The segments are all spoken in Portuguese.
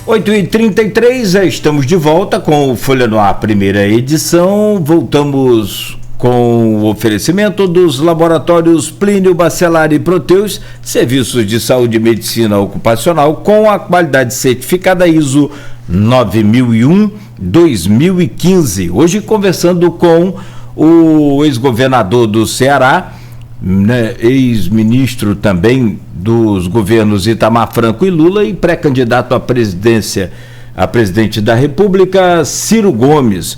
8h33, já estamos de volta com o Folha no Ar, primeira edição. Voltamos com o oferecimento dos laboratórios Plínio Bacelar e Proteus, serviços de saúde e medicina ocupacional com a qualidade certificada ISO 9001-2015. Hoje conversando com o ex-governador do Ceará, né, ex-ministro também dos governos Itamar Franco e Lula e pré-candidato à presidência, a presidente da República, Ciro Gomes.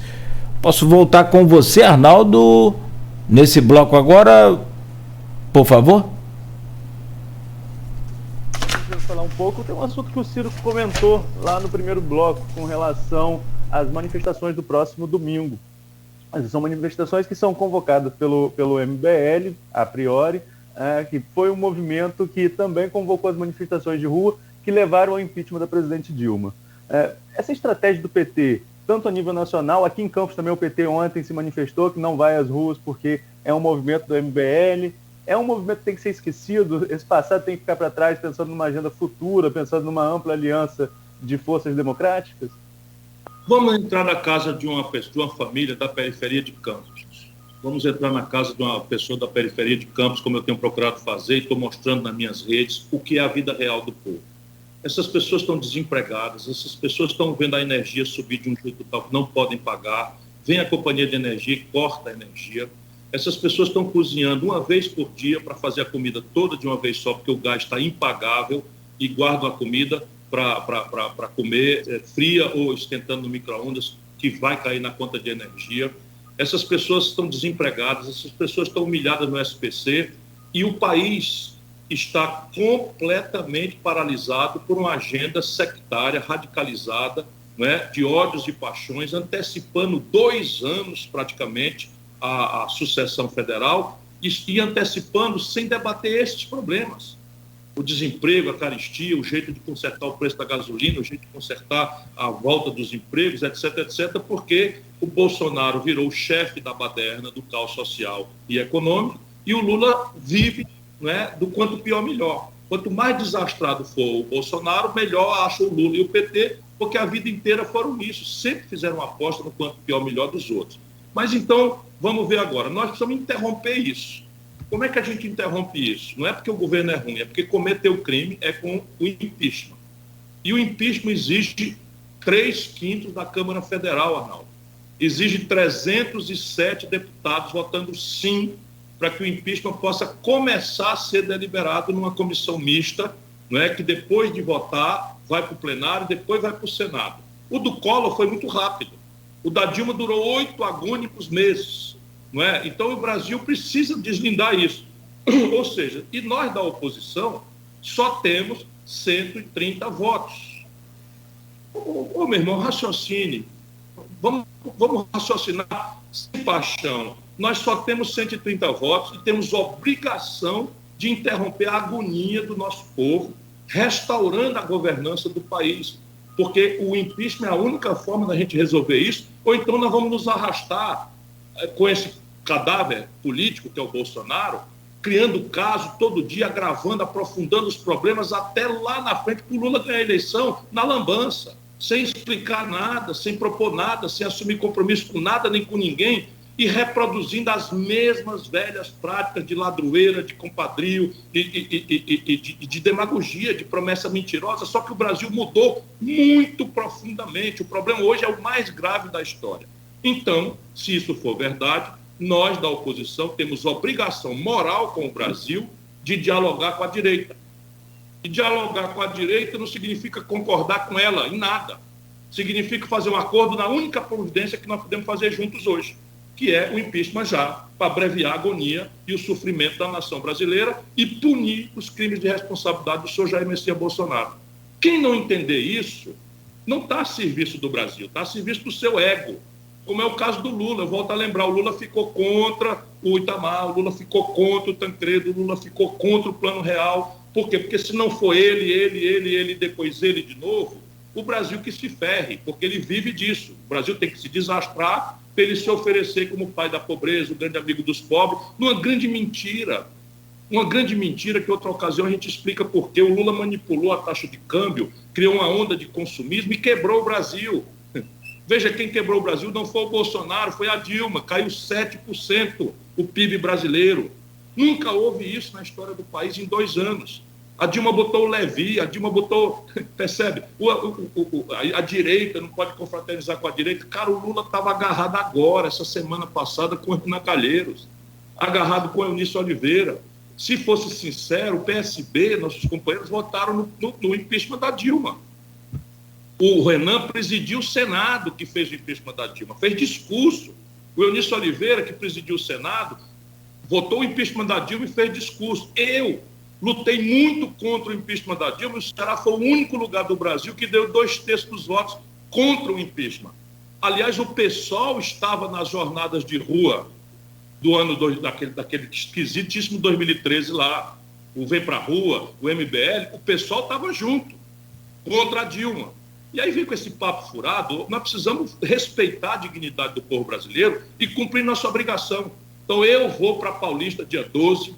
Posso voltar com você, Arnaldo, nesse bloco agora, por favor? Deixa eu falar um pouco. Tem um assunto que o Ciro comentou lá no primeiro bloco com relação às manifestações do próximo domingo. São manifestações que são convocadas pelo MBL, a priori, que foi um movimento que também convocou as manifestações de rua que levaram ao impeachment da presidente Dilma. Essa estratégia do PT, tanto a nível nacional, aqui em Campos também o PT ontem se manifestou que não vai às ruas porque é um movimento do MBL, é um movimento que tem que ser esquecido, esse passado tem que ficar para trás pensando numa agenda futura, pensando numa ampla aliança de forças democráticas? Vamos entrar na casa de uma pessoa, de uma família da periferia de Campos. Vamos entrar na casa de uma pessoa da periferia de Campos, como eu tenho procurado fazer e estou mostrando nas minhas redes o que é a vida real do povo. Essas pessoas estão desempregadas, essas pessoas estão vendo a energia subir de um jeito tal que não podem pagar, vem a companhia de energia e corta a energia. Essas pessoas estão cozinhando uma vez por dia para fazer a comida toda de uma vez só, porque o gás está impagável, e guardam a comida para comer fria ou esquentando no micro-ondas, que vai cair na conta de energia. Essas pessoas estão desempregadas, essas pessoas estão humilhadas no SPC, e o país está completamente paralisado por uma agenda sectária, radicalizada, né, de ódios e paixões, antecipando 2 anos praticamente a sucessão federal e antecipando sem debater esses problemas. O desemprego, a carestia, o jeito de consertar o preço da gasolina, o jeito de consertar a volta dos empregos, etc., etc., porque o Bolsonaro virou o chefe da baderna do caos social e econômico, e o Lula vive, né, do quanto pior, melhor. Quanto mais desastrado for o Bolsonaro, melhor acha o Lula e o PT, porque a vida inteira foram nisso, sempre fizeram uma aposta no quanto pior, melhor dos outros. Mas então, vamos ver agora, nós precisamos interromper isso. Como é que a gente interrompe isso? Não é porque o governo é ruim, é porque cometeu crime é com o impeachment. E o impeachment exige 3/5 da Câmara Federal, Arnaldo. Exige 307 deputados votando sim para que o impeachment possa começar a ser deliberado numa comissão mista, não é, que depois de votar vai para o plenário, depois vai para o Senado. O do Collor foi muito rápido. O da Dilma durou 8 agônicos meses. Não é? Então o Brasil precisa deslindar isso. Ou seja, e nós da oposição só temos 130 votos. Ô, meu irmão, raciocine. Vamos raciocinar sem paixão. Nós só temos 130 votos e temos obrigação de interromper a agonia do nosso povo, restaurando a governança do país. Porque o impeachment é a única forma da gente resolver isso, ou então nós vamos nos arrastar com esse cadáver político que é o Bolsonaro, criando caso todo dia, agravando, aprofundando os problemas até lá na frente, para o Lula ganhar a eleição na lambança, sem explicar nada, sem propor nada, sem assumir compromisso com nada nem com ninguém, e reproduzindo as mesmas velhas práticas de ladroeira, de compadrio e de demagogia, de promessa mentirosa, só que o Brasil mudou muito profundamente. O problema hoje é o mais grave da história. Então, se isso for verdade, nós da oposição temos obrigação moral com o Brasil de dialogar com a direita. E dialogar com a direita não significa concordar com ela em nada. Significa fazer um acordo na única providência que nós podemos fazer juntos hoje, que é o impeachment já, para abreviar a agonia e o sofrimento da nação brasileira e punir os crimes de responsabilidade do senhor Jair Messias Bolsonaro. Quem não entender isso não está a serviço do Brasil, está a serviço do seu ego. Como é o caso do Lula, eu volto a lembrar, o Lula ficou contra o Itamar, o Lula ficou contra o Tancredo, o Lula ficou contra o Plano Real. Por quê? Porque se não for ele, depois ele de novo, o Brasil que se ferre, porque ele vive disso. O Brasil tem que se desastrar para ele se oferecer como pai da pobreza, o grande amigo dos pobres, numa grande mentira. Uma grande mentira que outra ocasião a gente explica por quê. O Lula manipulou a taxa de câmbio, criou uma onda de consumismo e quebrou o Brasil. Veja, quem quebrou o Brasil não foi o Bolsonaro, foi a Dilma. Caiu 7% o PIB brasileiro. Nunca houve isso na história do país em 2 anos. A Dilma botou o Levi, a Dilma botou, percebe? A direita não pode confraternizar com a direita. Cara, o Lula estava agarrado agora, essa semana passada, com o Renan Calheiros, agarrado com o Eunício Oliveira. Se fosse sincero, o PSB, nossos companheiros, votaram no impeachment da Dilma. O Renan presidiu o Senado, que fez o impeachment da Dilma, fez discurso. O Eunício Oliveira, que presidiu o Senado, votou o impeachment da Dilma e fez discurso. Eu lutei muito contra o impeachment da Dilma, e o Ceará foi o único lugar do Brasil que deu 2/3 dos votos contra o impeachment. Aliás, o PSOL estava nas jornadas de rua do ano daquele esquisitíssimo 2013 lá. O Vem Pra Rua, o MBL, o PSOL estava junto, contra a Dilma. E aí vem com esse papo furado. Nós precisamos respeitar a dignidade do povo brasileiro e cumprir nossa obrigação. Então eu vou para a Paulista dia 12,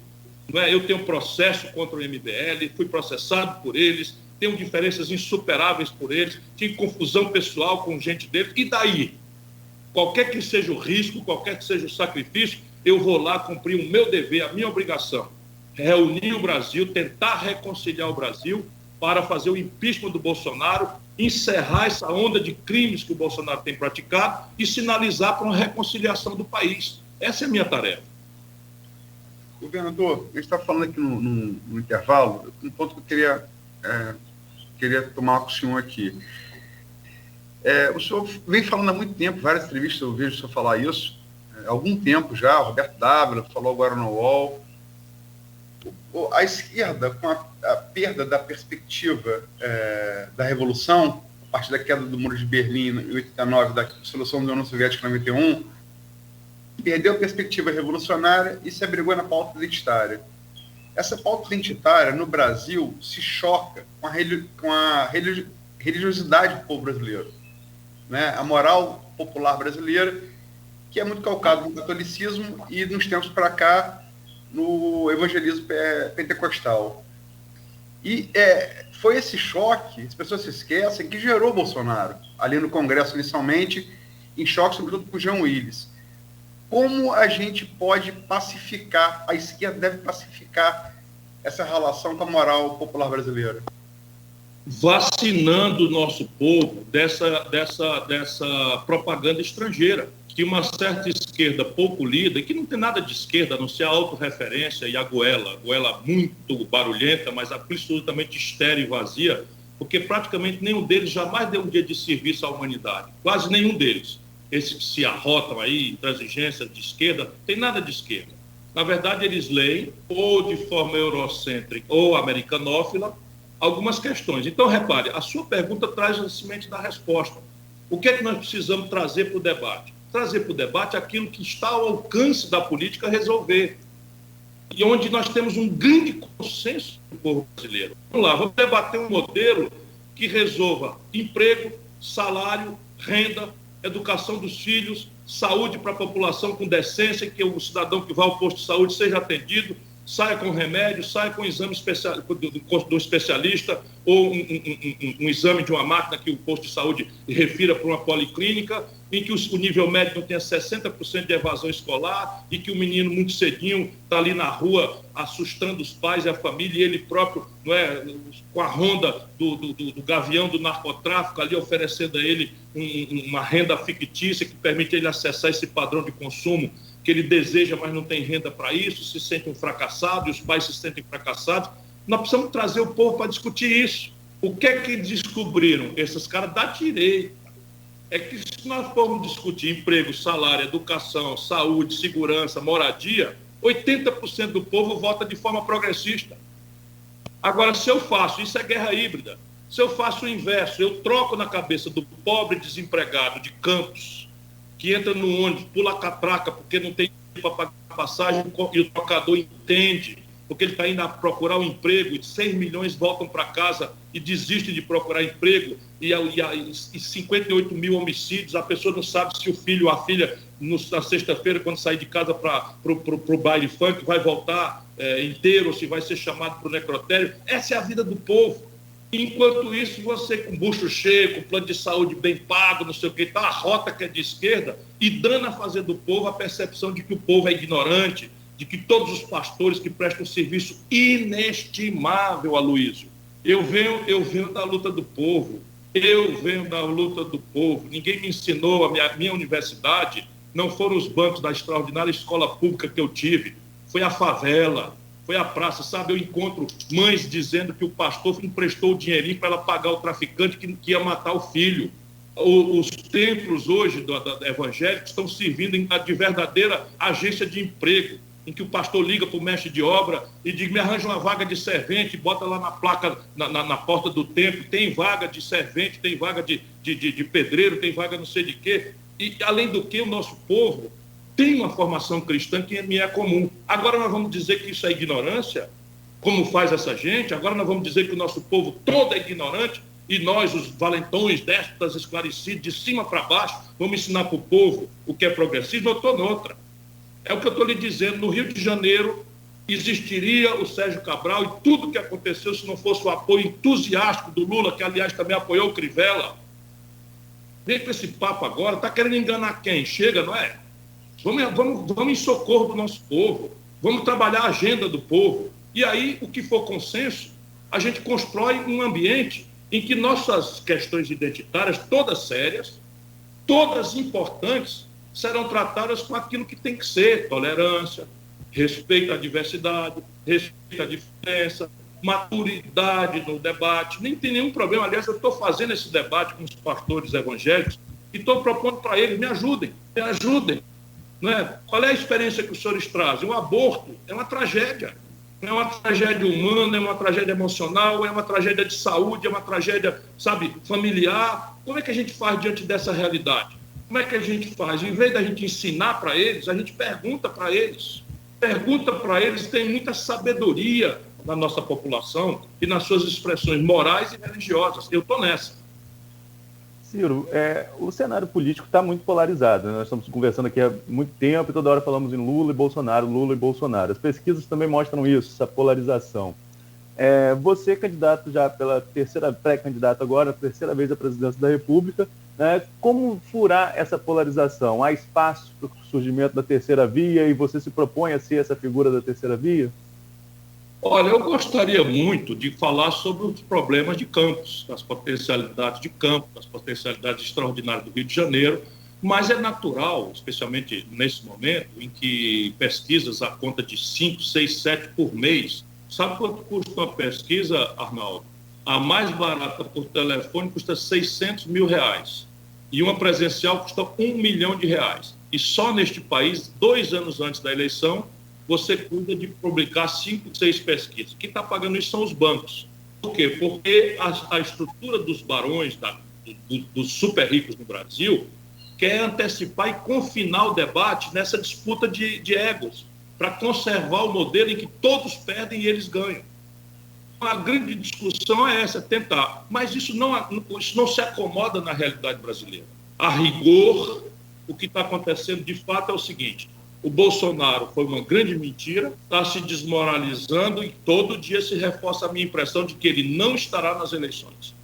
eu tenho processo contra o MBL, fui processado por eles, tenho diferenças insuperáveis por eles, tinha confusão pessoal com gente deles, e daí? Qualquer que seja o risco, qualquer que seja o sacrifício, eu vou lá cumprir o meu dever, a minha obrigação. Reunir o Brasil, tentar reconciliar o Brasil para fazer o impeachment do Bolsonaro, encerrar essa onda de crimes que o Bolsonaro tem praticado e sinalizar para uma reconciliação do país. Essa é a minha tarefa. Governador, a gente está falando aqui no intervalo, um ponto que eu queria tomar com o senhor aqui. O senhor vem falando há muito tempo, várias entrevistas eu vejo o senhor falar isso, há algum tempo já, o Roberto Dávila falou agora no UOL. A esquerda, com a perda da perspectiva da Revolução, a partir da queda do Muro de Berlim em 89, da dissolução da União Soviética em 91, perdeu a perspectiva revolucionária e se abrigou na pauta identitária. Essa pauta identitária, no Brasil, se choca com a religiosidade do povo brasileiro, né? A moral popular brasileira, que é muito calcada no catolicismo e, nos tempos para cá, no evangelismo pentecostal. E foi esse choque, as pessoas se esquecem, que gerou Bolsonaro, ali no Congresso inicialmente, em choque sobretudo com o Jean Willis. Como a gente pode pacificar, a esquerda deve pacificar essa relação com a moral popular brasileira? Vacinando o nosso povo dessa propaganda estrangeira, que uma certa esquerda pouco lida, que não tem nada de esquerda, a não ser a autorreferência e a goela muito barulhenta, mas absolutamente estéril e vazia, porque praticamente nenhum deles jamais deu um dia de serviço à humanidade, quase nenhum deles. Esses que se arrotam aí, intransigência de esquerda, tem nada de esquerda. Na verdade, eles leem, ou de forma eurocêntrica ou americanófila, algumas questões. Então, repare, a sua pergunta traz a semente da resposta. O que é que nós precisamos trazer para o debate? Trazer para o debate aquilo que está ao alcance da política resolver. E onde nós temos um grande consenso do povo brasileiro. Vamos lá, vamos debater um modelo que resolva emprego, salário, renda, educação dos filhos, saúde para a população com decência, que o cidadão que vai ao posto de saúde seja atendido, saia com remédio, saia com exame do especialista ou um exame de uma máquina que o posto de saúde refira para uma policlínica, em que o nível médio não tenha 60% de evasão escolar e que o menino muito cedinho está ali na rua assustando os pais e a família, e ele próprio, com a ronda do gavião do narcotráfico ali oferecendo a ele uma renda fictícia que permite ele acessar esse padrão de consumo que ele deseja, mas não tem renda para isso, se sente um fracassado, e os pais se sentem fracassados. Nós precisamos trazer o povo para discutir isso. O que é que descobriram esses caras da direita? É que se nós formos discutir emprego, salário, educação, saúde, segurança, moradia, 80% do povo vota de forma progressista. Agora, se eu faço, isso é guerra híbrida, se eu faço o inverso, eu troco na cabeça do pobre desempregado de Campos, que entra no ônibus, pula a catraca porque não tem para pagar passagem, e o trocador entende, porque ele está indo a procurar um emprego, e 6 milhões voltam para casa e desistem de procurar emprego, e 58 mil homicídios, a pessoa não sabe se o filho ou a filha, na sexta-feira, quando sair de casa para o baile funk, vai voltar inteiro, ou se vai ser chamado para o necrotério. Essa é a vida do povo. Enquanto isso, você com bucho cheio, com plano de saúde bem pago, não sei o que, tá, a rota que é de esquerda, e dando a fazer do povo a percepção de que o povo é ignorante, de que todos os pastores que prestam um serviço inestimável, Aloysio. Eu venho da luta do povo, Ninguém me ensinou, a minha universidade não foram os bancos da extraordinária escola pública que eu tive, foi a favela, foi a praça, sabe? Eu encontro mães dizendo que o pastor emprestou o dinheirinho para ela pagar o traficante que ia matar o filho. Os templos hoje evangélicos estão servindo de verdadeira agência de emprego, em que o pastor liga para o mestre de obra e diz: me arranja uma vaga de servente, bota lá na placa, na porta do templo, tem vaga de servente, tem vaga de pedreiro, tem vaga não sei de quê. E, além do que, o nosso povo tem uma formação cristã que me é comum. Agora nós vamos dizer que isso é ignorância, como faz essa gente? Agora nós vamos dizer que o nosso povo todo é ignorante e nós, os valentões, déspotas, esclarecidos, de cima para baixo, vamos ensinar para o povo o que é progressismo? Eu estou noutra. É o que eu estou lhe dizendo. No Rio de Janeiro existiria o Sérgio Cabral e tudo o que aconteceu se não fosse o apoio entusiástico do Lula, que aliás também apoiou o Crivella. Vem com esse papo agora, está querendo enganar quem? Chega, não é? Vamos em socorro do nosso povo, vamos trabalhar a agenda do povo. E aí, o que for consenso, a gente constrói um ambiente em que nossas questões identitárias, todas sérias, todas importantes, serão tratadas com aquilo que tem que ser: tolerância, respeito à diversidade, respeito à diferença, maturidade no debate. Nem tem nenhum problema. Aliás, eu estou fazendo esse debate com os pastores evangélicos e estou propondo para eles: me ajudem. Não é? Qual é a experiência que os senhores trazem? O aborto é uma tragédia. É uma tragédia humana, é uma tragédia emocional, é uma tragédia de saúde, é uma tragédia, sabe, familiar. Como é que a gente faz diante dessa realidade? Como é que a gente faz? Em vez da gente ensinar para eles, a gente pergunta para eles. Tem muita sabedoria na nossa população e nas suas expressões morais e religiosas. Eu estou nessa. Ciro, o cenário político está muito polarizado, né? Nós estamos conversando aqui há muito tempo e toda hora falamos em Lula e Bolsonaro. As pesquisas também mostram isso, essa polarização. Você, candidato já pré-candidato agora, terceira vez à presidência da República, né? Como furar essa polarização? Há espaço para o surgimento da terceira via e você se propõe a ser essa figura da terceira via? Olha, eu gostaria muito de falar sobre os problemas de Campos, das potencialidades de Campos, das potencialidades extraordinárias do Rio de Janeiro, mas é natural, especialmente nesse momento, em que pesquisas a conta de 5, 6, 7 por mês. Sabe quanto custa uma pesquisa, Arnaldo? A mais barata por telefone custa R$600 mil. E uma presencial custa R$1 milhão. E só neste país, 2 anos antes da eleição, você cuida de publicar 5, 6 pesquisas. Quem está pagando isso são os bancos. Por quê? Porque a estrutura dos barões, dos super ricos no Brasil, quer antecipar e confinar o debate nessa disputa de egos, para conservar o modelo em que todos perdem e eles ganham. A grande discussão é essa, tentar. Mas isso não se acomoda na realidade brasileira. A rigor, o que está acontecendo de fato é o seguinte: o Bolsonaro foi uma grande mentira, está se desmoralizando e todo dia se reforça a minha impressão de que ele não estará nas eleições.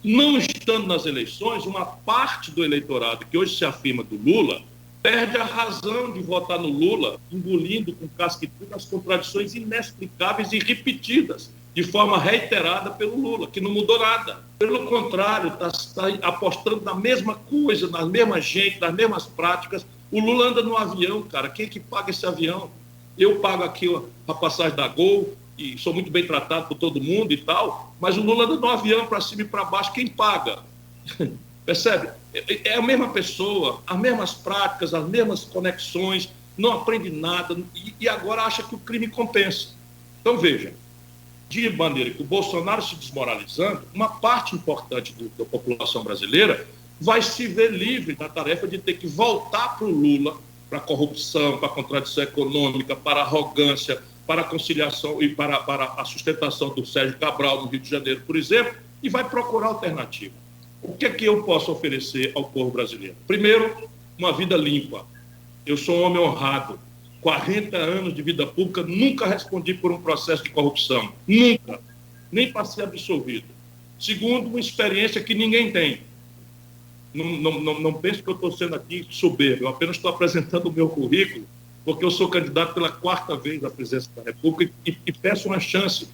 Não estando nas eleições, uma parte do eleitorado que hoje se afirma do Lula perde a razão de votar no Lula, engolindo com casca e tudo as contradições inexplicáveis e repetidas de forma reiterada pelo Lula, que não mudou nada. Pelo contrário, está apostando na mesma coisa, na mesma gente, nas mesmas práticas. O Lula anda no avião, cara. Quem é que paga esse avião? Eu pago aqui a passagem da Gol e sou muito bem tratado por todo mundo e tal, mas o Lula anda no avião para cima e para baixo. Quem paga? Percebe? É a mesma pessoa, as mesmas práticas, as mesmas conexões, não aprende nada e agora acha que o crime compensa. Então, veja, de maneira que o Bolsonaro se desmoralizando, uma parte importante da população brasileira vai se ver livre da tarefa de ter que voltar para o Lula, para a corrupção, para a contradição econômica, para a arrogância, para a conciliação e para a sustentação do Sérgio Cabral no Rio de Janeiro, por exemplo, e vai procurar alternativa. O que é que eu posso oferecer ao povo brasileiro? Primeiro, uma vida limpa. Eu sou um homem honrado. 40 anos de vida pública, nunca respondi por um processo de corrupção. Nunca. Nem para ser absolvido. Segundo, uma experiência que ninguém tem. Não pense que eu estou sendo aqui soberbo. Eu apenas estou apresentando o meu currículo, porque eu sou candidato pela 4ª vez à presidência da República e peço uma chance,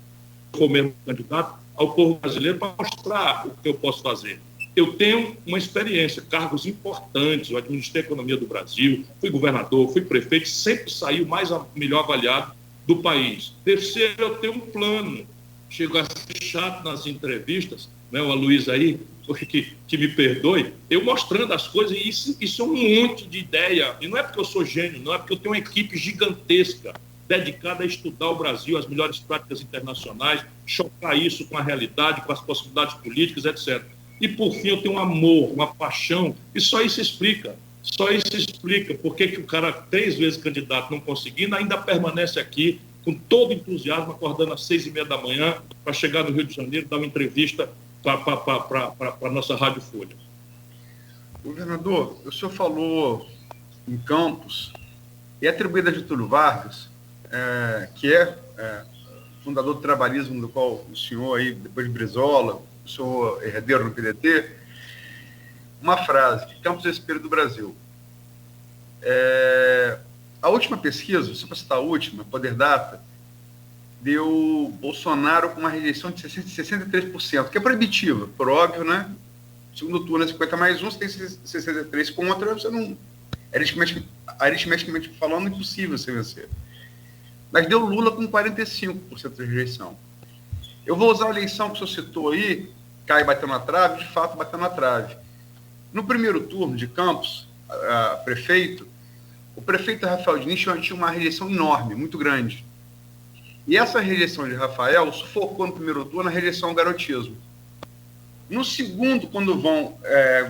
como mesmo candidato, ao povo brasileiro para mostrar o que eu posso fazer. Eu tenho uma experiência, cargos importantes, eu administrei a economia do Brasil, fui governador, fui prefeito, sempre saí o melhor avaliado do país. Terceiro, eu tenho um plano. Chego a ser chato nas entrevistas, né, o Aloysio aí, que me perdoe, eu mostrando as coisas, e isso é um monte de ideia. E não é porque eu sou gênio, não é porque eu tenho uma equipe gigantesca dedicada a estudar o Brasil, as melhores práticas internacionais, chocar isso com a realidade, com as possibilidades políticas, etc. E, por fim, eu tenho um amor, uma paixão, e só isso explica. Só isso explica por que o cara, 3 vezes candidato, não conseguindo, ainda permanece aqui com todo entusiasmo, acordando às 6h30 da manhã, para chegar no Rio de Janeiro, dar uma entrevista para a nossa Rádio Folha. Governador, o senhor falou em Campos, e atribuída a Getúlio Vargas, que é fundador do trabalhismo, do qual o senhor, aí, depois de Brizola, o senhor herdeiro no PDT, uma frase: Campos é o espelho do Brasil. A última pesquisa, só para citar a última, Poder Data, deu Bolsonaro com uma rejeição de 63%, que é proibitiva, por óbvio, né? Segundo turno é 50+1, você tem 63 contra, você não... Aritmeticamente falando, impossível você vencer. Mas deu Lula com 45% de rejeição. Eu vou usar a eleição que o senhor citou aí, Caio bateu na trave, de fato bateu na trave. No primeiro turno de Campos, o prefeito Rafael Diniz tinha uma rejeição enorme, muito grande. E essa rejeição de Rafael sufocou no primeiro turno a rejeição ao garotismo. No segundo, quando vão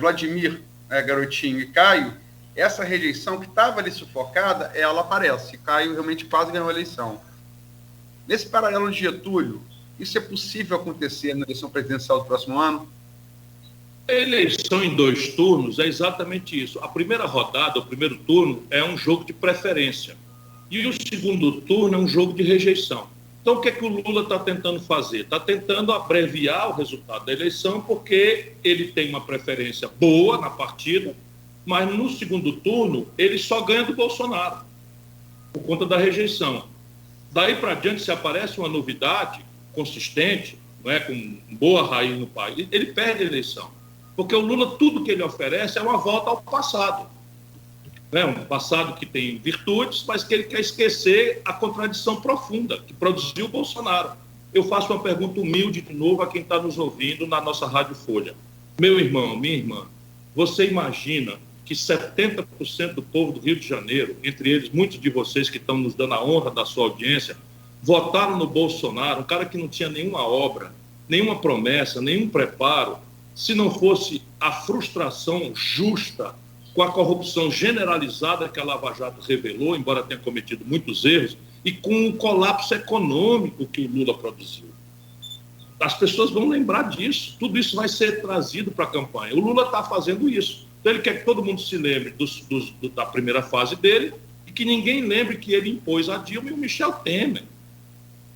Vladimir, Garotinho e Caio, essa rejeição que estava ali sufocada, ela aparece. Caio realmente quase ganhou a eleição. Nesse paralelo de Getúlio, isso é possível acontecer na eleição presidencial do próximo ano? A eleição em 2 turnos é exatamente isso. A primeira rodada, o primeiro turno, é um jogo de preferência. E o segundo turno é um jogo de rejeição. Então, o que é que o Lula está tentando fazer? Está tentando abreviar o resultado da eleição, porque ele tem uma preferência boa na partida, mas no segundo turno ele só ganha do Bolsonaro, por conta da rejeição. Daí para diante, se aparece uma novidade consistente, não é, com boa raiz no país, ele perde a eleição. Porque o Lula, tudo que ele oferece é uma volta ao passado. Um passado que tem virtudes, mas que ele quer esquecer a contradição profunda que produziu o Bolsonaro. Eu faço uma pergunta humilde de novo a quem está nos ouvindo na nossa Rádio Folha. Meu irmão, minha irmã, você imagina que 70% do povo do Rio de Janeiro, entre eles muitos de vocês que estão nos dando a honra da sua audiência, votaram no Bolsonaro, um cara que não tinha nenhuma obra, nenhuma promessa, nenhum preparo, se não fosse a frustração justa com a corrupção generalizada que a Lava Jato revelou, embora tenha cometido muitos erros, e com o colapso econômico que o Lula produziu. As pessoas vão lembrar disso, tudo isso vai ser trazido para a campanha. O Lula está fazendo isso. Então ele quer que todo mundo se lembre da primeira fase dele e que ninguém lembre que ele impôs a Dilma e o Michel Temer,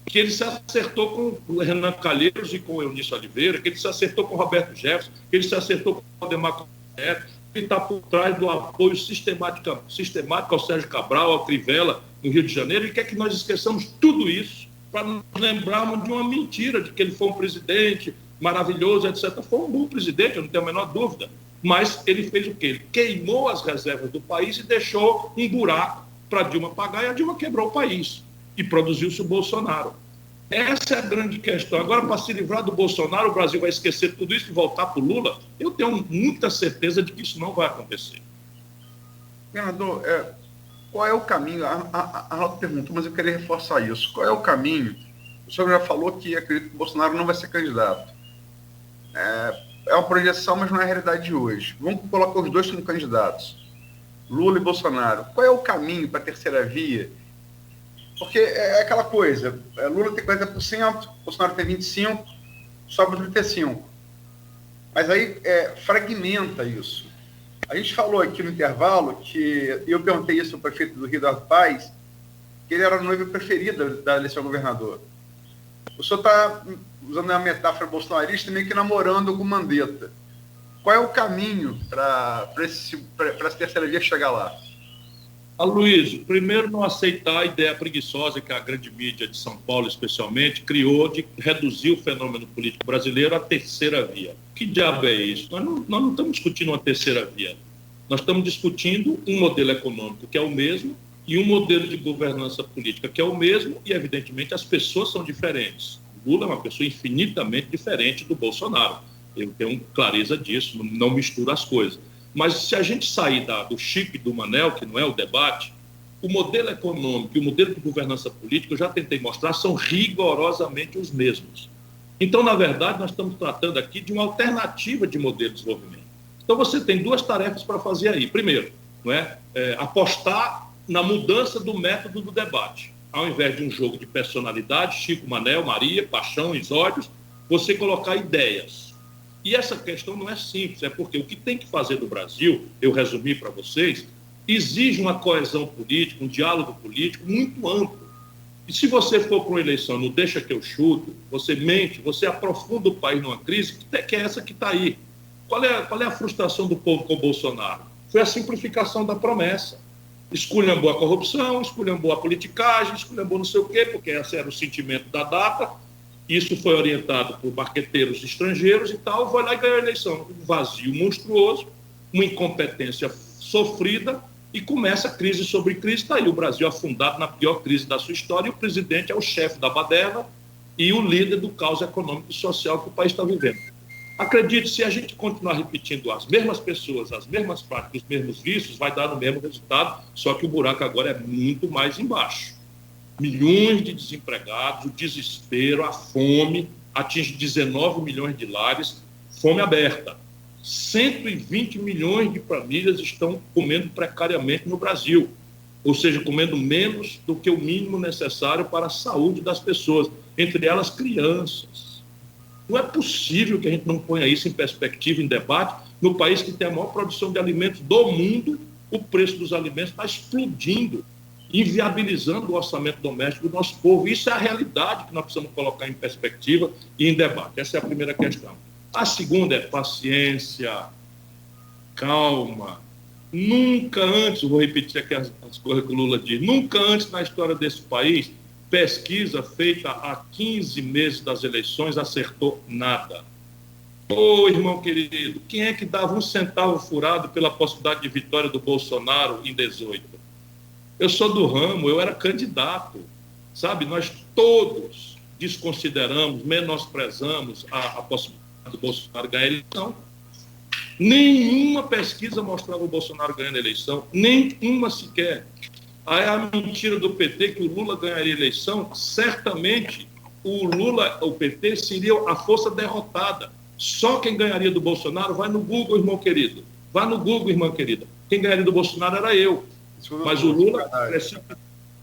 que ele se acertou com o Renan Calheiros e com o Eunício Oliveira, que ele se acertou com o Roberto Jefferson, que ele se acertou com o Ademar Neto, que está por trás do apoio sistemático ao Sérgio Cabral, ao Crivella, no Rio de Janeiro, e quer que nós esqueçamos tudo isso para nos lembrarmos de uma mentira, de que ele foi um presidente maravilhoso, etc. Foi um bom presidente, eu não tenho a menor dúvida, mas ele fez o quê? Ele queimou as reservas do país e deixou um buraco para Dilma pagar, e a Dilma quebrou o país e produziu-se o Bolsonaro. Essa é a grande questão. Agora, para se livrar do Bolsonaro, o Brasil vai esquecer tudo isso e voltar para o Lula? Eu tenho muita certeza de que isso não vai acontecer. Governador, qual é o caminho? A Arnaldo perguntou, mas eu queria reforçar isso. Qual é o caminho? O senhor já falou que acredita que o Bolsonaro não vai ser candidato. É uma projeção, mas não é a realidade de hoje. Vamos colocar os dois como candidatos, Lula e Bolsonaro. Qual é o caminho para a terceira via Porque é aquela coisa, Lula tem 40%, Bolsonaro tem 25%, sobra 35%. Mas aí fragmenta isso. A gente falou aqui no intervalo que, eu perguntei isso ao prefeito do Rio, Eduardo Paes, que ele era a noiva preferida da eleição governador. O senhor está usando a metáfora bolsonarista, meio que namorando com Mandetta. Qual é o caminho para essa terceira via chegar lá? Aloysio, primeiro, não aceitar a ideia preguiçosa que a grande mídia de São Paulo, especialmente, criou de reduzir o fenômeno político brasileiro à terceira via. Que diabo é isso? Nós não estamos discutindo uma terceira via. Nós estamos discutindo um modelo econômico que é o mesmo e um modelo de governança política que é o mesmo e, evidentemente, as pessoas são diferentes. Lula é uma pessoa infinitamente diferente do Bolsonaro. Eu tenho clareza disso, não misturo as coisas. Mas se a gente sair do Chico e do Manel, que não é o debate, o modelo econômico e o modelo de governança política, eu já tentei mostrar, são rigorosamente os mesmos. Então, na verdade, nós estamos tratando aqui de uma alternativa de modelo de desenvolvimento. Então, você tem duas tarefas para fazer aí. Primeiro, apostar na mudança do método do debate. Ao invés de um jogo de personalidade, Chico, Manel, Maria, paixão, exódios, você colocar ideias. E essa questão não é simples, é porque o que tem que fazer do Brasil, eu resumi para vocês, exige uma coesão política, um diálogo político muito amplo. E se você for para uma eleição, não deixa que eu chuto, você mente, você aprofunda o país numa crise, que é essa que está aí. Qual é a frustração do povo com o Bolsonaro? Foi a simplificação da promessa. Esculhambou a corrupção, esculhambou a politicagem, esculhambou não sei o quê, porque esse era o sentimento da data. Isso foi orientado por marqueteiros estrangeiros e tal, vai lá e ganhou a eleição. Um vazio monstruoso, uma incompetência sofrida, e começa a crise sobre crise. Está aí o Brasil afundado na pior crise da sua história, e o presidente é o chefe da baderna e o líder do caos econômico e social que o país está vivendo. Acredite, se a gente continuar repetindo as mesmas pessoas, as mesmas práticas, os mesmos vícios, vai dar no mesmo resultado, só que o buraco agora é muito mais embaixo. Milhões de desempregados, o desespero, a fome, atinge 19 milhões de lares, fome aberta. 120 milhões de famílias estão comendo precariamente no Brasil, ou seja, comendo menos do que o mínimo necessário para a saúde das pessoas, entre elas crianças. Não é possível que a gente não ponha isso em perspectiva, em debate, no país que tem a maior produção de alimentos do mundo, o preço dos alimentos está explodindo, inviabilizando o orçamento doméstico do nosso povo. Isso é a realidade que nós precisamos colocar em perspectiva e em debate. Essa é a primeira questão. A segunda é paciência, calma. Nunca antes, vou repetir aqui as coisas que o Lula diz, nunca antes na história desse país, pesquisa feita há 15 meses das eleições acertou nada. Ô, irmão querido, quem é que dava um centavo furado pela possibilidade de vitória do Bolsonaro em 18? Eu sou do ramo, eu era candidato, sabe? Nós todos desconsideramos, menosprezamos a possibilidade do Bolsonaro ganhar a eleição. Nenhuma pesquisa mostrava o Bolsonaro ganhando a eleição, nenhuma sequer. Aí a mentira do PT que o Lula ganharia a eleição, certamente o PT seria a força derrotada. Só quem ganharia do Bolsonaro, vai no Google, irmão querido. Vá no Google, irmã querida. Quem ganharia do Bolsonaro era eu. Mas o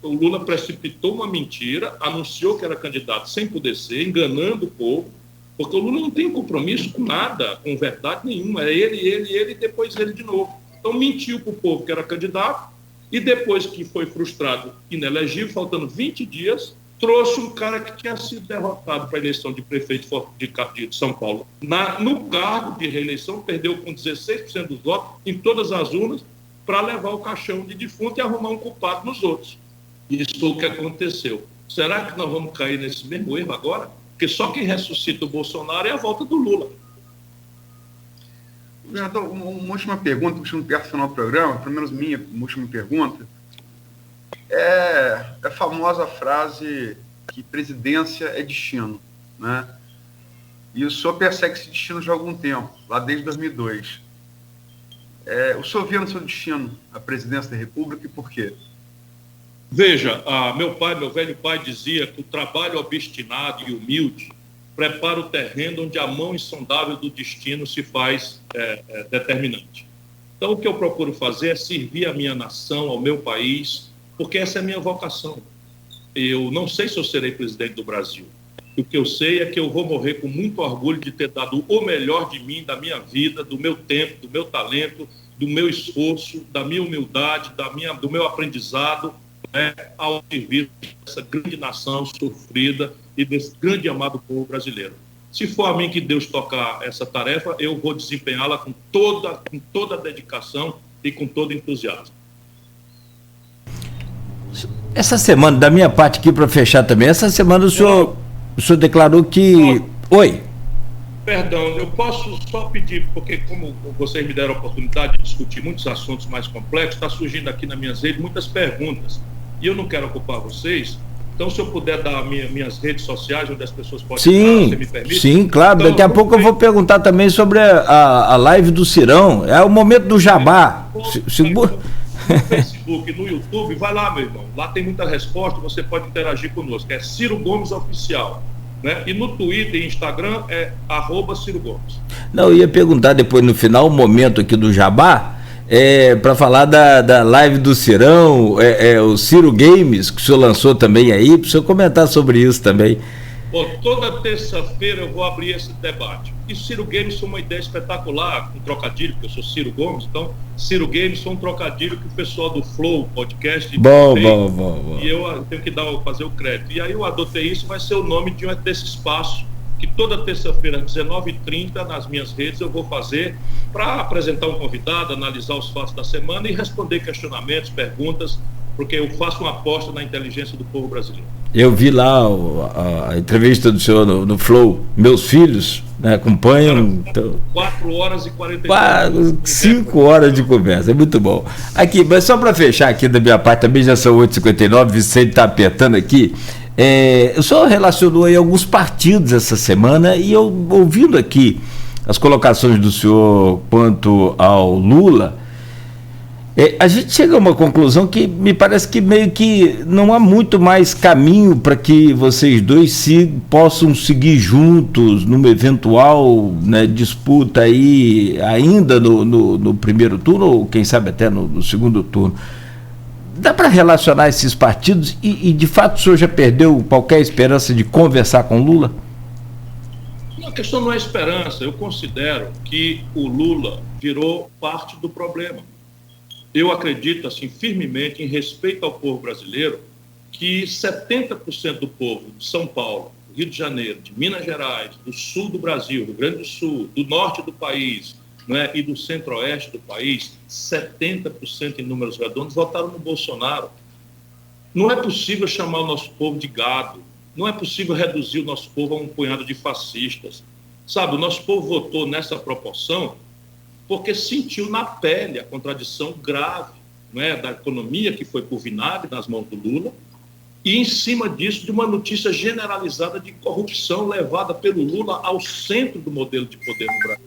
Lula precipitou uma mentira, anunciou que era candidato sem poder ser, enganando o povo, porque o Lula não tem compromisso com nada, com verdade nenhuma. É ele e depois ele de novo. Então mentiu para o povo que era candidato e depois que foi frustrado, inelegível, faltando 20 dias, trouxe um cara que tinha sido derrotado para a eleição de prefeito de São Paulo. No cargo de reeleição, perdeu com 16% dos votos em todas as urnas, para levar o caixão de defunto e arrumar um culpado nos outros. Isso foi o que aconteceu. Será que nós vamos cair nesse mesmo erro agora? Porque só quem ressuscita o Bolsonaro é a volta do Lula. Governador, uma última pergunta, puxando perto do final do programa, pelo menos minha última pergunta, é a famosa frase que presidência é destino, né? E o senhor persegue esse destino já há algum tempo, lá desde 2002. O senhor via no seu destino a presidência da República e por quê? Veja, meu velho pai dizia que o trabalho obstinado e humilde prepara o terreno onde a mão insondável do destino se faz determinante. Então, o que eu procuro fazer é servir a minha nação, ao meu país, porque essa é a minha vocação. Eu não sei se eu serei presidente do Brasil. O que eu sei é que eu vou morrer com muito orgulho de ter dado o melhor de mim, da minha vida, do meu tempo, do meu talento, do meu esforço, da minha humildade, do meu aprendizado, né, ao serviço dessa grande nação sofrida e desse grande e amado povo brasileiro. Se for a mim que Deus tocar essa tarefa, eu vou desempenhá-la com toda a dedicação e com todo entusiasmo. Essa semana, da minha parte aqui para fechar também, essa semana o senhor declarou que... Oi. Perdão, eu posso só pedir, porque como vocês me deram a oportunidade de discutir muitos assuntos mais complexos, está surgindo aqui nas minhas redes muitas perguntas, e eu não quero ocupar vocês, então se eu puder dar minhas redes sociais, onde as pessoas podem entrar, você me permite? Sim, claro, então, daqui a pouco eu vou perguntar também sobre a live do Cirão, é o momento do jabá. No Facebook, no YouTube, vai lá, meu irmão, lá tem muita resposta, você pode interagir conosco, é Ciro Gomes Oficial. Né? E no Twitter e Instagram é @Ciro Gomes. Não, eu ia perguntar depois no final, o momento aqui do jabá, para falar da live do Cirão, o Ciro Games, que o senhor lançou também aí, para o senhor comentar sobre isso também. Bom, toda terça-feira eu vou abrir esse debate. E Ciro Games foi uma ideia espetacular, um trocadilho, porque eu sou Ciro Gomes, então Ciro Games foi um trocadilho que o pessoal do Flow Podcast bom. E eu tenho que fazer o crédito. E aí eu adotei isso, vai ser o nome desse espaço que toda terça-feira, às 19h30, nas minhas redes, eu vou fazer para apresentar um convidado, analisar os fatos da semana e responder questionamentos, perguntas, porque eu faço uma aposta na inteligência do povo brasileiro. Eu vi lá a entrevista do senhor no Flow, meus filhos, né, acompanham. 4 horas e 40 5 horas de conversa, é muito bom. Aqui, mas só para fechar aqui da minha parte, também já são 8h59, Vicente está apertando aqui. O senhor relacionou aí alguns partidos essa semana e eu, ouvindo aqui as colocações do senhor quanto ao Lula, a gente chega a uma conclusão que me parece que meio que não há muito mais caminho para que vocês dois possam seguir juntos numa eventual, né, disputa aí ainda no primeiro turno, ou quem sabe até no segundo turno. Dá para relacionar esses partidos e de fato o senhor já perdeu qualquer esperança de conversar com Lula? A questão não é esperança, eu considero que o Lula virou parte do problema. Eu acredito, assim, firmemente, em respeito ao povo brasileiro, que 70% do povo de São Paulo, do Rio de Janeiro, de Minas Gerais, do sul do Brasil, do Rio Grande do Sul, do norte do país, né, e do centro-oeste do país, 70% em números redondos, votaram no Bolsonaro. Não é possível chamar o nosso povo de gado, não é possível reduzir o nosso povo a um punhado de fascistas. Sabe, o nosso povo votou nessa proporção porque sentiu na pele a contradição grave, né, da economia que foi por vinagre nas mãos do Lula, e em cima disso de uma notícia generalizada de corrupção levada pelo Lula ao centro do modelo de poder no Brasil.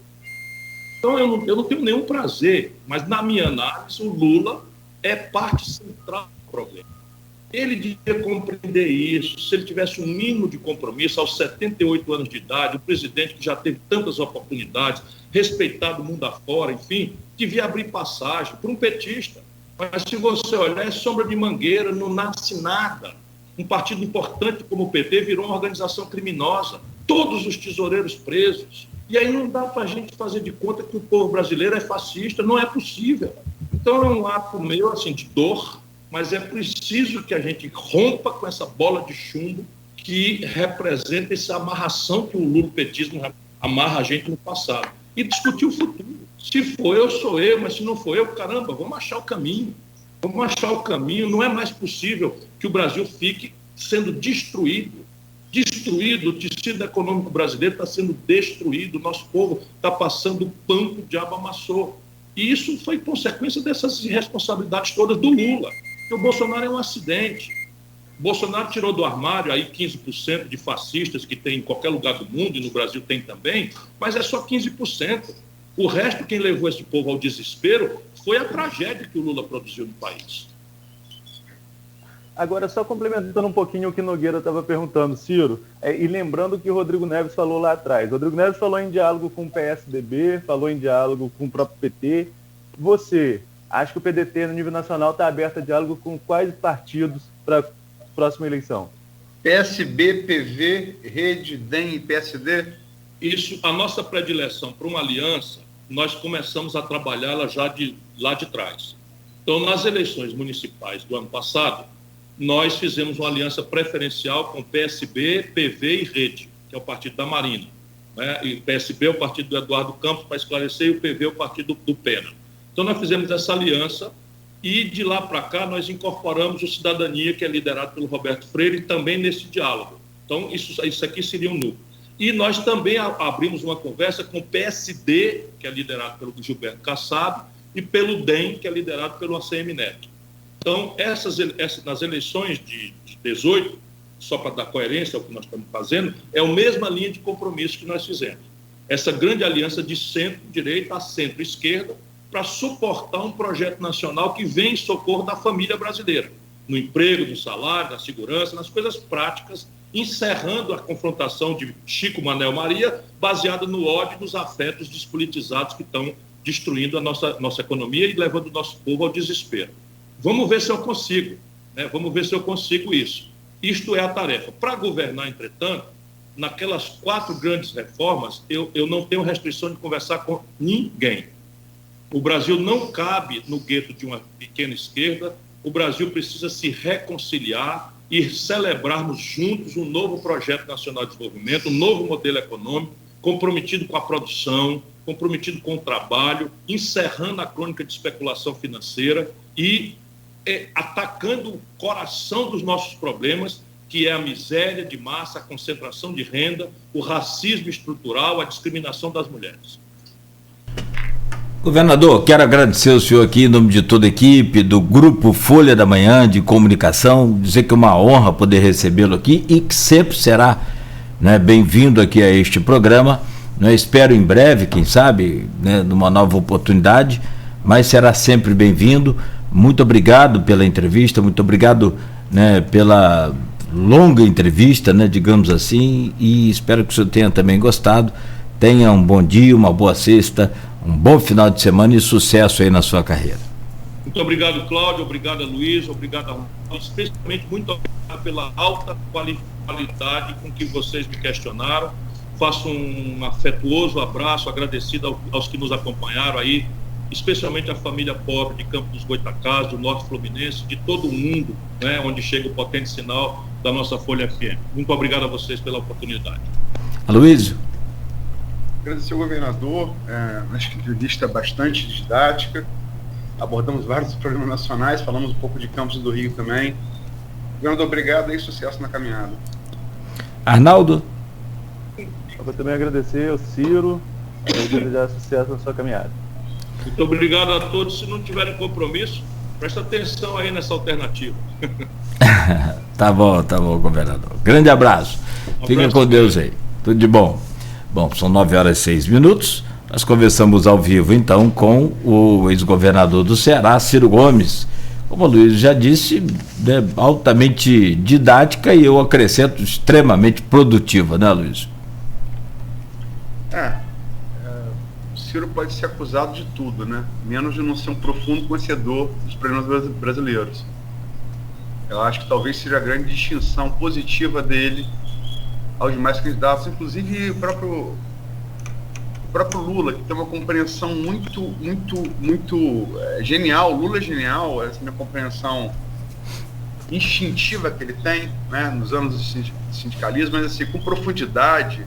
Então eu não tenho nenhum prazer, mas na minha análise o Lula é parte central do problema. Ele devia compreender isso, se ele tivesse um mínimo de compromisso aos 78 anos de idade, o presidente que já teve tantas oportunidades, respeitado o mundo afora, enfim, devia abrir passagem para um petista. Mas se você olhar, é sombra de mangueira, não nasce nada. Um partido importante como o PT virou uma organização criminosa, todos os tesoureiros presos. E aí não dá para a gente fazer de conta que o povo brasileiro é fascista, não é possível. Então é um ato meio assim de dor, mas é preciso que a gente rompa com essa bola de chumbo que representa essa amarração que o lulopetismo amarra a gente no passado. E discutir o futuro. Se for eu, sou eu, mas se não for eu, caramba, vamos achar o caminho. Vamos achar o caminho. Não é mais possível que o Brasil fique sendo destruído. O tecido econômico brasileiro está sendo destruído, o nosso povo está passando o pão que o diabo amassou. E isso foi consequência dessas irresponsabilidades todas do Lula. Que o Bolsonaro é um acidente. O Bolsonaro tirou do armário aí 15% de fascistas que tem em qualquer lugar do mundo, e no Brasil tem também, mas é só 15%. O resto, quem levou esse povo ao desespero foi a tragédia que o Lula produziu no país. Agora, só complementando um pouquinho o que Nogueira estava perguntando, Ciro, e lembrando o que o Rodrigo Neves falou lá atrás. O Rodrigo Neves falou em diálogo com o PSDB, falou em diálogo com o próprio PT. Você acha que o PDT, no nível nacional, está aberto a diálogo com quais partidos para próxima eleição? PSB, PV, Rede, DEM e PSD? Isso, a nossa predileção para uma aliança, nós começamos a trabalhá-la já lá de trás. Então, nas eleições municipais do ano passado, nós fizemos uma aliança preferencial com PSB, PV e Rede, que é o partido da Marina. Né? E o PSB é o partido do Eduardo Campos, para esclarecer, e o PV é o partido do Pena. Então, nós fizemos essa aliança e, de lá para cá, nós incorporamos o Cidadania, que é liderado pelo Roberto Freire, também nesse diálogo. Então, isso aqui seria um núcleo. E nós também abrimos uma conversa com o PSD, que é liderado pelo Gilberto Kassab, e pelo DEM, que é liderado pelo ACM Neto. Então, nas eleições de 18, só para dar coerência ao que nós estamos fazendo, é a mesma linha de compromisso que nós fizemos. Essa grande aliança de centro-direita a centro-esquerda para suportar um projeto nacional que vem em socorro da família brasileira, no emprego, no salário, na segurança, nas coisas práticas, encerrando a confrontação de Chico, Manel, Maria, baseada no ódio e nos afetos despolitizados que estão destruindo a nossa economia e levando o nosso povo ao desespero. Vamos ver se eu consigo, né? Vamos ver se eu consigo isso. Isto é a tarefa. Para governar, entretanto, naquelas 4 grandes reformas, eu não tenho restrição de conversar com ninguém. O Brasil não cabe no gueto de uma pequena esquerda. O Brasil precisa se reconciliar e celebrarmos juntos um novo projeto nacional de desenvolvimento, um novo modelo econômico, comprometido com a produção, comprometido com o trabalho, encerrando a crônica de especulação financeira e atacando o coração dos nossos problemas, que é a miséria de massa, a concentração de renda, o racismo estrutural, a discriminação das mulheres. Governador, quero agradecer ao senhor aqui em nome de toda a equipe do Grupo Folha da Manhã de Comunicação, dizer que é uma honra poder recebê-lo aqui e que sempre será, né, bem-vindo aqui a este programa. Espero em breve, quem sabe, né, numa nova oportunidade, mas será sempre bem-vindo. Muito obrigado pela entrevista, muito obrigado, né, pela longa entrevista, né, digamos assim, e espero que o senhor tenha também gostado. Tenha um bom dia, uma boa sexta, um bom final de semana e sucesso aí na sua carreira. Muito obrigado, Cláudio, obrigado, Luiz, obrigado, especialmente muito obrigado pela alta qualidade com que vocês me questionaram. Faço um afetuoso abraço, agradecido aos que nos acompanharam aí, especialmente a família pobre de Campos dos Goytacazes, do Norte Fluminense, de todo o mundo, né, onde chega o potente sinal da nossa Folha FM. Muito obrigado a vocês pela oportunidade. Aloysio. Agradecer ao governador, acho que a entrevista é bastante didática, abordamos vários problemas nacionais, falamos um pouco de Campos do Rio também. Governador, obrigado e sucesso na caminhada. Arnaldo. Eu vou também agradecer ao Ciro e desejar sucesso na sua caminhada. Muito obrigado a todos. Se não tiverem compromisso, presta atenção aí nessa alternativa. Tá bom, governador. Grande abraço. Fica com Deus aí. Tudo de bom. Bom, são 9h06. Nós conversamos ao vivo, então, com o ex-governador do Ceará, Ciro Gomes. Como o Luiz já disse, né, altamente didática e eu acrescento extremamente produtiva, né, Luiz? O Ciro pode ser acusado de tudo, né? Menos de não ser um profundo conhecedor dos problemas brasileiros. Eu acho que talvez seja a grande distinção positiva dele aos demais candidatos, inclusive o próprio Lula, que tem uma compreensão muito genial. Lula é genial, essa minha compreensão instintiva que ele tem, né, nos anos do sindicalismo, mas assim, com profundidade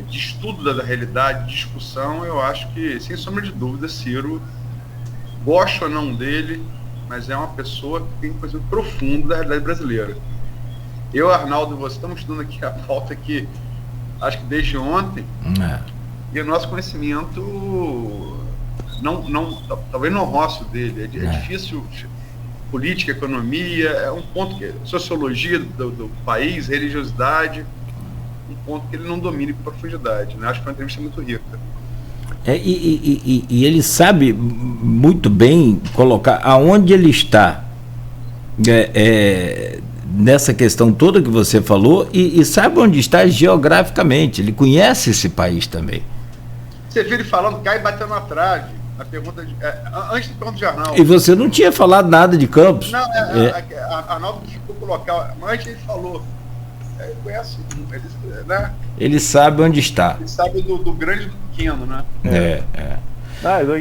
de estudo da realidade, de discussão. Eu acho que, sem sombra de dúvida, Ciro, gosto ou não dele, mas é uma pessoa que tem conhecimento profundo da realidade brasileira. Eu, Arnaldo, você estamos estudando aqui a pauta aqui, acho que desde ontem, e o nosso conhecimento talvez não roço dele, é difícil. Política, economia, é um ponto que sociologia do país, religiosidade, um ponto que ele não domina com profundidade, né? Acho que foi uma entrevista muito rica. E ele sabe muito bem colocar aonde ele está nessa questão toda que você falou e sabe onde está geograficamente. Ele conhece esse país também. Você viu ele falando, cai batendo na trave. A pergunta antes da pergunta de Arnaldo. E você não tinha falado nada de Campos? Não, Arnaldo que ficou colocar. Mas antes ele falou. Ele conhece, né? Ele sabe onde está. Ele sabe do grande e do pequeno, né?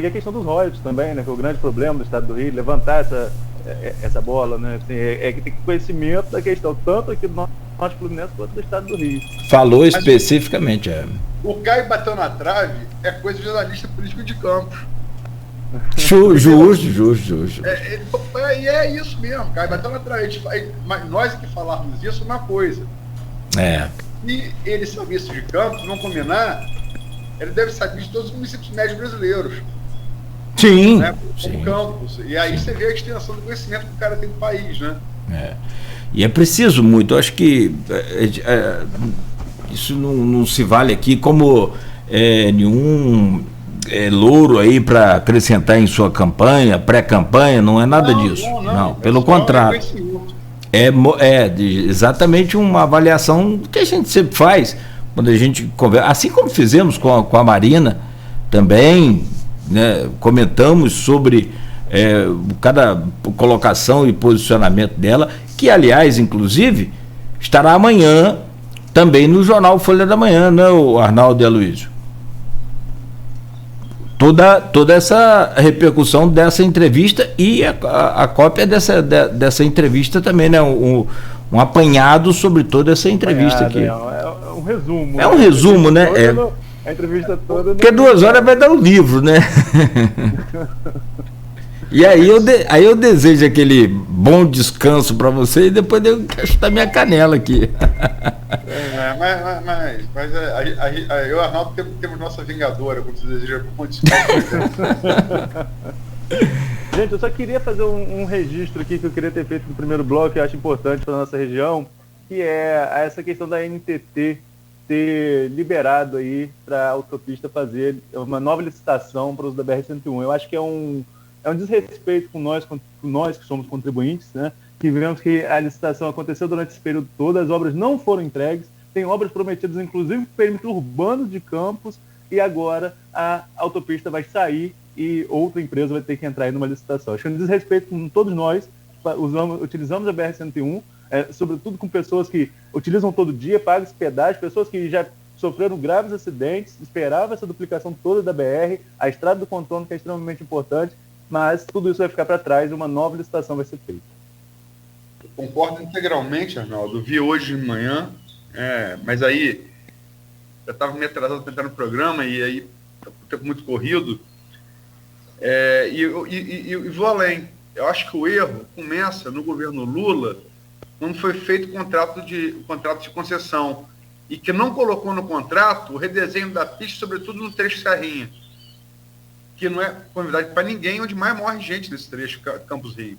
E a questão dos royalties também, né? Que é o grande problema do Estado do Rio, levantar essa bola, né? Assim, que tem conhecimento da questão, tanto aqui do Norte Fluminense quanto do Estado do Rio. Falou especificamente, O Caio bateu na trave é coisa de jornalista político de campo. Justo. E é isso mesmo, Caio bateu na trave. Mas nós que falarmos isso é uma coisa. E ele sabe isso de Campos, não combinar, ele deve saber de todos os municípios médios brasileiros. Sim. Né? Como Campos. E aí você vê a extensão do conhecimento que o cara tem do país, né? E é preciso muito. Eu acho que isso não se vale aqui como nenhum louro aí para acrescentar em sua campanha, pré-campanha, não é nada disso. Não, pelo contrário. Exatamente uma avaliação que a gente sempre faz quando a gente conversa, assim como fizemos com a Marina também, né, comentamos sobre cada colocação e posicionamento dela, que aliás, inclusive, estará amanhã também no jornal Folha da Manhã, né, o Arnaldo e Aloysio? Toda essa repercussão dessa entrevista e a cópia dessa entrevista também, né? Um apanhado sobre toda essa entrevista aqui. É um resumo. É um resumo, né? A entrevista toda. Porque 2 horas vai dar o livro, né? E aí eu desejo aquele bom descanso para você e depois eu chutar minha canela aqui. Mas eu e o Arnaldo temos nossa vingadora, como você deseja bom descanso. Gente, eu só queria fazer um registro aqui que eu queria ter feito no primeiro bloco, que eu acho importante para a nossa região, que é essa questão da NTT ter liberado aí para a autopista fazer uma nova licitação para o uso da BR-101. Eu acho que é um desrespeito com nós que somos contribuintes, né? Que vemos que a licitação aconteceu durante esse período todo, as obras não foram entregues, tem obras prometidas, inclusive, no perímetro urbano de Campos, e agora a autopista vai sair e outra empresa vai ter que entrar aí numa licitação. Acho que é um desrespeito com todos nós, utilizamos a BR-101, sobretudo com pessoas que utilizam todo dia, pagam esse pedágio, pessoas que já sofreram graves acidentes, esperavam essa duplicação toda da BR, a estrada do contorno, que é extremamente importante, mas tudo isso vai ficar para trás e uma nova licitação vai ser feita. Eu concordo integralmente, Arnaldo. Vi hoje de manhã, mas aí eu estava meio atrasado para entrar no programa e aí o tempo muito corrido. E vou além. Eu acho que o erro começa no governo Lula, quando foi feito o contrato de concessão e que não colocou no contrato o redesenho da pista, sobretudo no trecho Serrinha, que não é convidado para ninguém, onde mais morre gente nesse trecho, Campos Rio.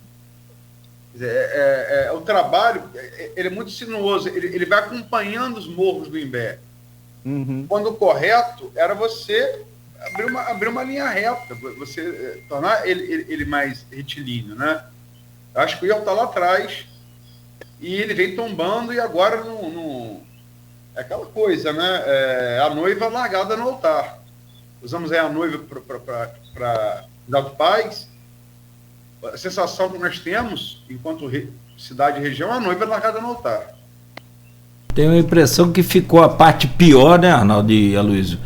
O trabalho ele é muito sinuoso, ele vai acompanhando os morros do Imbé. Uhum. Quando o correto era você abrir uma linha reta, você tornar ele mais retilíneo, né? Eu acho que o erro está lá atrás e ele vem tombando e agora não é aquela coisa, né? A noiva largada no altar. Usamos aí a noiva para dar paz. A sensação que nós temos, enquanto cidade e região, a noiva largada no altar. Tenho a impressão que ficou a parte pior, né, Arnaldo e Aloysio,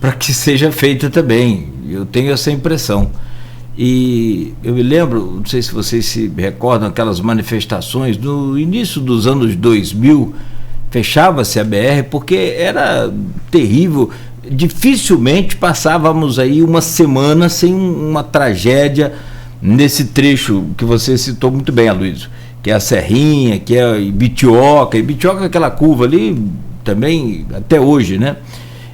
para que seja feita também. Eu tenho essa impressão. E eu me lembro, não sei se vocês se recordam, aquelas manifestações no início dos anos 2000, fechava-se a BR porque era terrível. Dificilmente passávamos aí uma semana sem uma tragédia nesse trecho que você citou muito bem, Aloysio, que é a Serrinha, que é Ibitioca. Ibitioca é aquela curva ali também até hoje, né?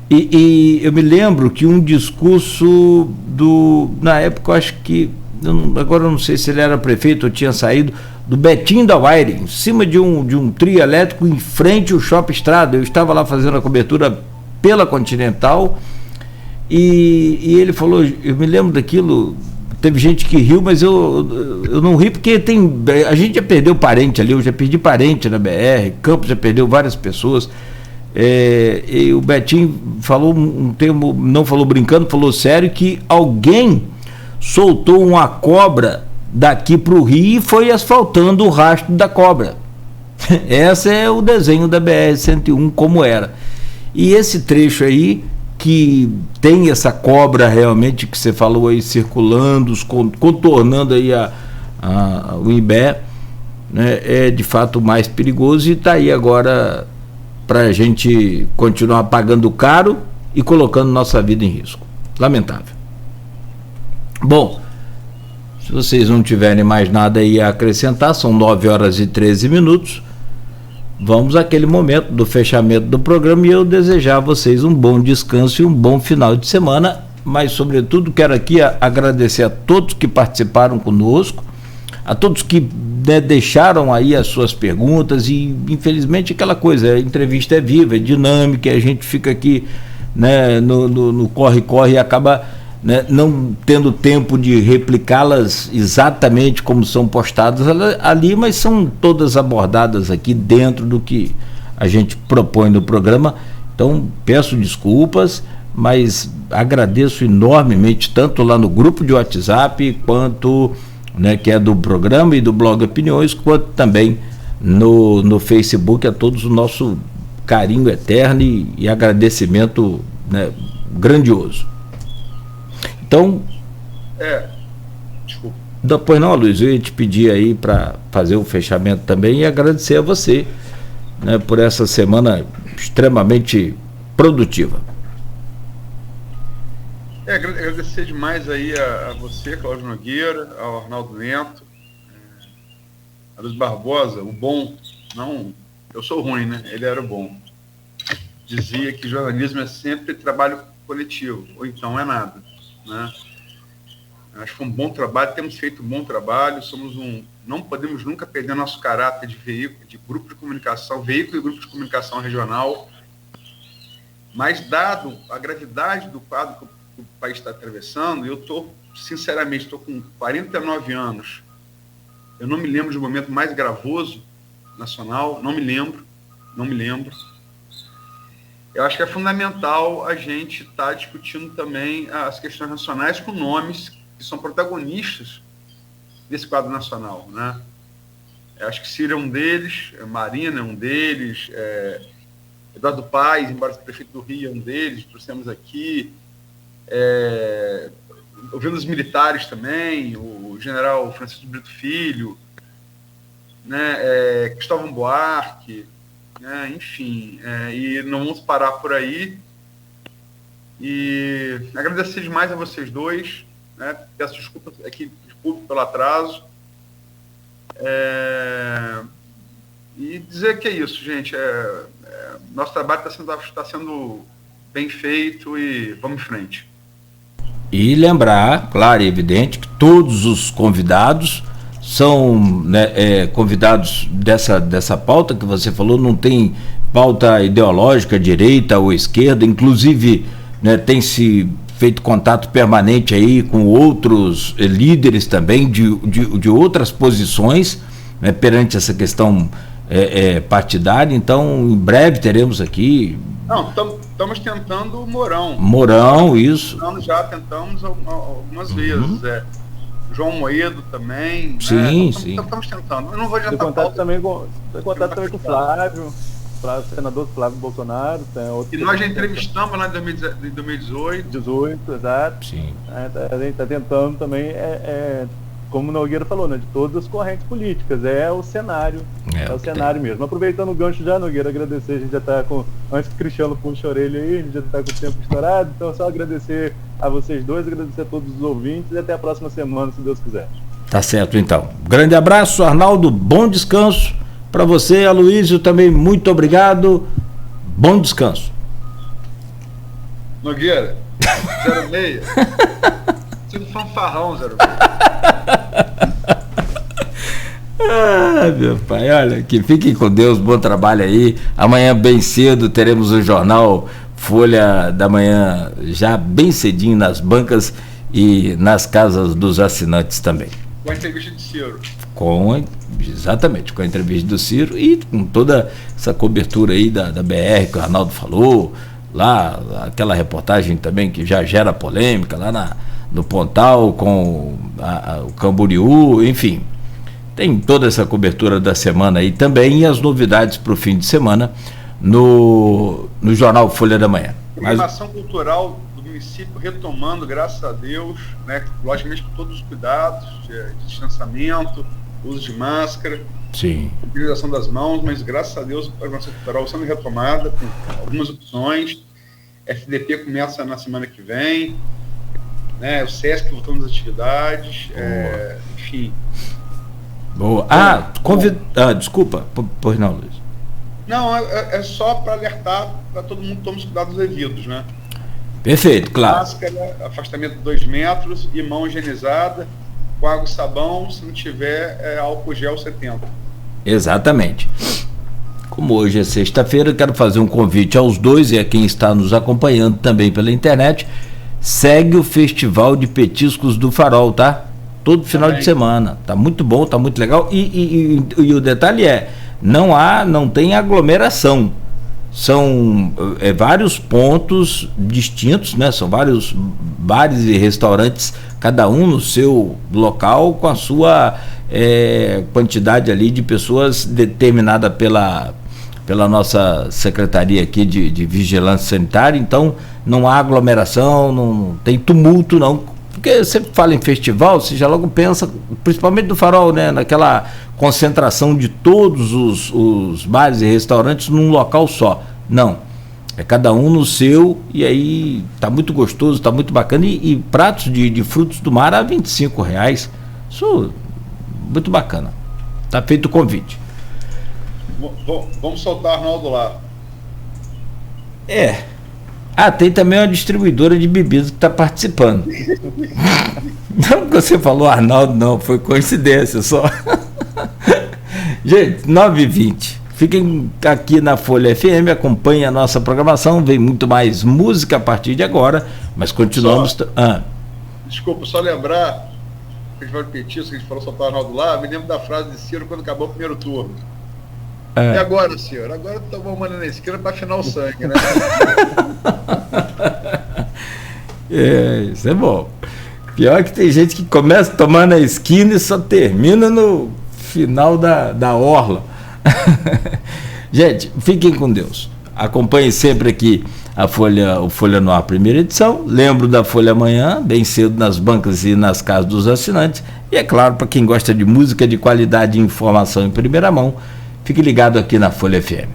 E eu me lembro que um discurso na época, eu acho que, agora eu não sei se ele era prefeito ou tinha saído, do Betinho da Waire, em cima de um trio elétrico em frente ao Shopping Estrada. Eu estava lá fazendo a cobertura pela Continental e ele falou, eu me lembro daquilo, teve gente que riu, mas eu não ri porque a gente já perdeu parente ali, eu já perdi parente na BR, Campos já perdeu várias pessoas, e o Betinho falou um termo, não falou brincando, falou sério, que alguém soltou uma cobra daqui para o Rio e foi asfaltando o rastro da cobra. Esse é o desenho da BR-101 como era. E esse trecho aí, que tem essa cobra realmente que você falou aí, circulando, contornando aí o Imbé, né, é de fato mais perigoso e está aí agora para a gente continuar pagando caro e colocando nossa vida em risco. Lamentável. Bom, se vocês não tiverem mais nada aí a acrescentar, são 9h13. Vamos àquele momento do fechamento do programa e eu desejar a vocês um bom descanso e um bom final de semana, mas sobretudo quero aqui agradecer a todos que participaram conosco, a todos que, né, deixaram aí as suas perguntas e infelizmente aquela coisa, a entrevista é viva, é dinâmica, a gente fica aqui, né, no corre-corre e acaba, né, não tendo tempo de replicá-las exatamente como são postadas ali, mas são todas abordadas aqui dentro do que a gente propõe no programa. Então peço desculpas, mas agradeço enormemente, tanto lá no grupo de WhatsApp quanto, né, que é do programa e do blog Opiniões, quanto também no Facebook, a todos o nosso carinho eterno e agradecimento, né, grandioso. Então, desculpa. Depois não, Luiz, eu ia te pedir aí para fazer o fechamento também e agradecer a você, né, por essa semana extremamente produtiva. Agradecer demais aí a você, Cláudio Nogueira, ao Arnaldo Lento, a Luiz Barbosa, o bom, não, eu sou ruim, né? Ele era o bom. Dizia que jornalismo é sempre trabalho coletivo, ou então é nada. Né? Acho que foi um bom trabalho, temos feito um bom trabalho, não podemos nunca perder nosso caráter de veículo, de grupo de comunicação, veículo e grupo de comunicação regional, mas dado a gravidade do quadro que o país está atravessando, eu sinceramente, estou com 49 anos, eu não me lembro de um momento mais gravoso nacional, não me lembro. Eu acho que é fundamental a gente estar discutindo também as questões nacionais com nomes que são protagonistas desse quadro nacional, né? Eu acho que Ciro é um deles, Marina é um deles, Eduardo Paes, embora seja prefeito do Rio, é um deles, trouxemos aqui, ouvindo os militares também, o general Francisco Brito Filho, né, Cristóvão Buarque, né, enfim, e não vamos parar por aí. E agradecer demais a vocês dois, né, peço desculpas aqui pelo atraso, e dizer que é isso, gente, nosso trabalho está sendo bem feito e vamos em frente. E lembrar, claro e evidente, que todos os convidados são, né, convidados dessa pauta que você falou, não tem pauta ideológica, direita ou esquerda, inclusive, né, tem se feito contato permanente aí com outros líderes também de outras posições, né, perante essa questão partidária. Então, em breve teremos aqui... Não, estamos tentando o Mourão. Mourão, isso. Já tentamos algumas vezes, João Moedo também. Sim, né? sim. Estamos tentando. Eu não vou adiantar contato também com o Flávio, senador Flávio Bolsonaro. E nós já entrevistamos lá em 2018. Exato. Sim. A gente está tentando também, como o Nogueira falou, né, de todas as correntes políticas. É o cenário. É o cenário mesmo. Aproveitando o gancho já, Nogueira, agradecer. A gente já está com... Antes que o Cristiano puxe a orelha aí, a gente já está com o tempo estourado. Então, só agradecer a vocês dois, agradecer a todos os ouvintes e até a próxima semana, se Deus quiser. Tá certo, então. Grande abraço, Arnaldo. Bom descanso para você, Aloysio, também muito obrigado. Bom descanso. Nogueira, 06. Tipo fanfarrão, 06. Meu pai, olha, que fiquem com Deus, bom trabalho aí. Amanhã bem cedo teremos o jornal Folha da Manhã já bem cedinho nas bancas e nas casas dos assinantes também. Com a entrevista de Ciro. Exatamente, com a entrevista do Ciro e com toda essa cobertura aí da BR que o Arnaldo falou, lá aquela reportagem também que já gera polêmica lá no Pontal, com o Camboriú, enfim. Tem toda essa cobertura da semana aí também e as novidades para o fim de semana no Jornal Folha da Manhã. Programação cultural do município retomando, graças a Deus, né? Logicamente com todos os cuidados, de distanciamento, uso de máscara, sim, utilização das mãos, mas graças a Deus a programação cultural sendo retomada com algumas opções. FDP começa na semana que vem, né? O SESC voltando às atividades, enfim. Boa. Desculpa, pois não, Luiz. Não, é só para alertar para todo mundo tomar os cuidados devidos, né? Perfeito, claro. Máscara, afastamento de 2 metros e mão higienizada, com água e sabão, se não tiver álcool gel 70. Exatamente. Como hoje é sexta-feira, eu quero fazer um convite aos dois e a quem está nos acompanhando também pela internet. Segue o Festival de Petiscos do Farol, tá? Todo final de semana. Tá muito bom, tá muito legal. E o detalhe não tem aglomeração. São vários pontos distintos, né? São vários bares e restaurantes, cada um no seu local, com a sua quantidade ali de pessoas determinada pela nossa secretaria aqui de vigilância sanitária. Então não há aglomeração, não tem tumulto não, porque você fala em festival, você já logo pensa, principalmente do Farol, né, naquela concentração de todos os bares e restaurantes num local só. Não, é cada um no seu, e aí tá muito gostoso, tá muito bacana, e pratos de frutos do mar a R$25, isso muito bacana. Tá feito o convite. Vamos soltar Arnaldo lá. Tem também uma distribuidora de bebidas que está participando. Não que você falou Arnaldo, não, foi coincidência só. Gente, 9h20. Fiquem aqui na Folha FM, acompanhem a nossa programação, vem muito mais música a partir de agora, mas continuamos... Desculpa, só lembrar, que a gente vai repetir, que a gente falou soltar Arnaldo lá, me lembro da frase de Ciro quando acabou o primeiro turno. E agora, senhor? Agora tomou uma na esquina para afinar o sangue, né? Isso é bom. Pior que tem gente que começa a tomar na esquina e só termina no final da orla. Gente, fiquem com Deus. Acompanhem sempre aqui o Folha no Ar, primeira edição. Lembro da Folha amanhã, bem cedo, nas bancas e nas casas dos assinantes. E é claro, para quem gosta de música de qualidade e informação em primeira mão, fique ligado aqui na Folha FM.